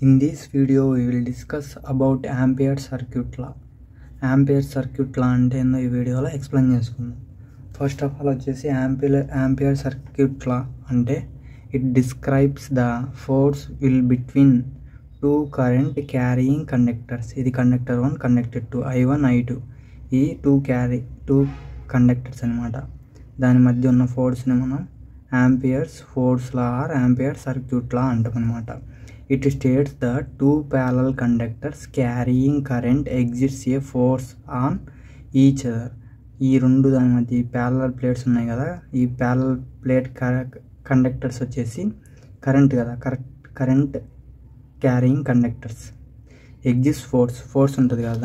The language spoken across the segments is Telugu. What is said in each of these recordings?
In this video, we will discuss about Ampere circuit law. Ampere circuit law అంటే ఏందో ఈ వీడియోలో ఎక్స్ప్లెయిన్ చేసుకుందాం. ఫస్ట్ ఆఫ్ ఆల్ వచ్చేసి Ampere circuit law అంటే it describes the force will between two current carrying conductors. ఇది కండక్టర్ 1 కండక్టర్ 2 I1 I2 ఈ టూ కండక్టర్స్ అనమాట. దాని మధ్య ఉన్న ఫోర్స్ని మనం Ampere's force law or Ampere circuit law అంటాం అనమాట. It states that two parallel conductors carrying current exerts a force on each other. ఈ రెండు దాని మధ్య ప్యారలల్ ప్లేట్స్ ఉన్నాయి కదా, ఈ ప్యారలల్ ప్లేట్ కండక్టర్స్ వచ్చేసి కరెంట్ కదా, current carrying conductors. Exist force ఉంటుంది కదా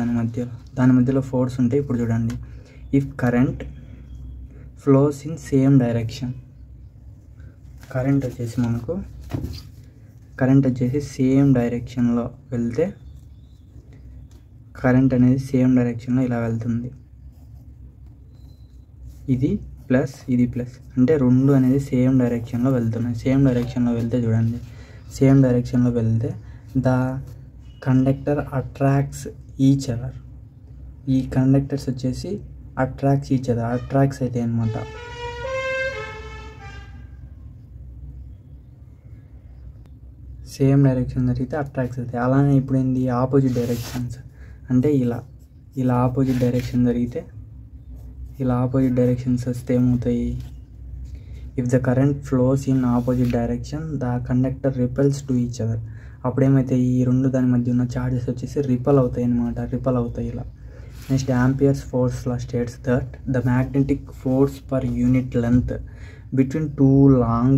దాని మధ్యలో ఫోర్స్ ఉంటే, ఇప్పుడు చూడండి, if current flows in same direction, current వచ్చేసి సేమ్ డైరెక్షన్లో వెళ్తే, కరెంట్ అనేది సేమ్ డైరెక్షన్లో ఇలా వెళ్తుంది. ఇది ప్లస్ ఇది ప్లస్, అంటే రెండు అనేది సేమ్ డైరెక్షన్లో వెళ్తున్నాయి. సేమ్ డైరెక్షన్లో వెళ్తే చూడండి, సేమ్ డైరెక్షన్లో వెళ్తే the conductor attracts each other. ఈ కండక్టర్స్ వచ్చేసి అట్రాక్ట్స్ ఈచ్ అదర్, అట్రాక్ట్స్ అయితే అనమాట. సేమ్ డైరెక్షన్ జరిగితే అట్రాక్ట్స్ అవుతాయి. అలానే ఇప్పుడు ఏంది, ఆపోజిట్ డైరెక్షన్స్ అంటే ఇలా ఆపోజిట్ డైరెక్షన్ జరిగితే, ఇలా ఆపోజిట్ డైరెక్షన్స్ వస్తే ఏమవుతాయి, if the current flows in opposite direction the conductor repels to each other. అప్పుడేమైతే ఈ రెండు దాని మధ్య ఉన్న చార్జెస్ వచ్చేసి రిపల్ అవుతాయి అనమాట, రిపల్ అవుతాయి ఇలా. Next, Ampere's force law states that the magnetic force per unit length between two long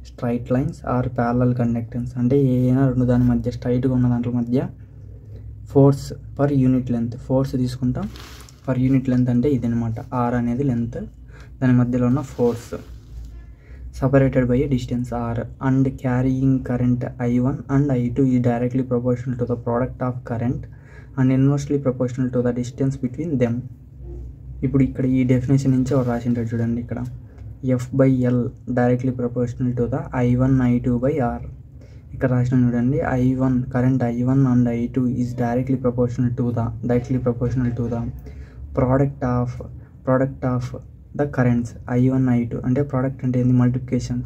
straight lines or parallel conductors, అంటే ఏదైనా రెండు దాని మధ్య స్ట్రైట్గా ఉన్న దాంట్లో మధ్య force per unit length, force తీసుకుంటాం పర్ యూనిట్ లెంత్ అంటే ఇది అనమాట. R అనేది లెంత్, దాని మధ్యలో ఉన్న force, separated by a distance R, and carrying current I1 and I2 is directly proportional to the product of current and inversely proportional to the distance between them. ఇప్పుడు ఇక్కడ ఈ డెఫినేషన్ నుంచి ఒక రాసింటాడు చూడండి, ఇక్కడ F/L directly proportional to the I1 I2 by R. ఇక్కడ రాసిన చూడండి, current I1 and I2 is directly proportional to the product of the currents I1 I2. అంటే ప్రోడక్ట్ అంటే ఏంది, multiplication.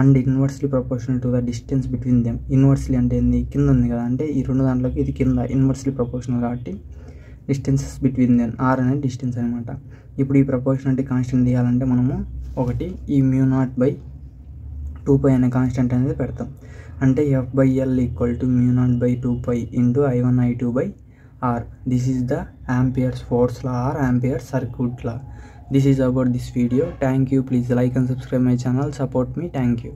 And inversely proportional to the distance between them. Inversely అంటే ఏంది, కింద ఉంది కదా, అంటే ఈ రెండు దాంట్లోకి ఇది కింద, ఇన్వర్స్లీ ప్రపోర్షనల్ కాబట్టి డిస్టెన్సెస్ బిట్వీన్ దెమ్, R అనేది డిస్టెన్స్ అనమాట. ఇప్పుడు ఈ ప్రపోర్షనాలిటీ కాన్స్టెంట్ తీయాలంటే మనము ఒకటి ఈ μ0/2π అనే కాన్స్టెంట్ అనేది పెడతాం. అంటే F/L equal to μ0/2π into I1 I2 by R. This is the Ampere's force law or Ampere circuit law. This is about this video. Thank you. Please like and subscribe my channel. Support me. Thank you.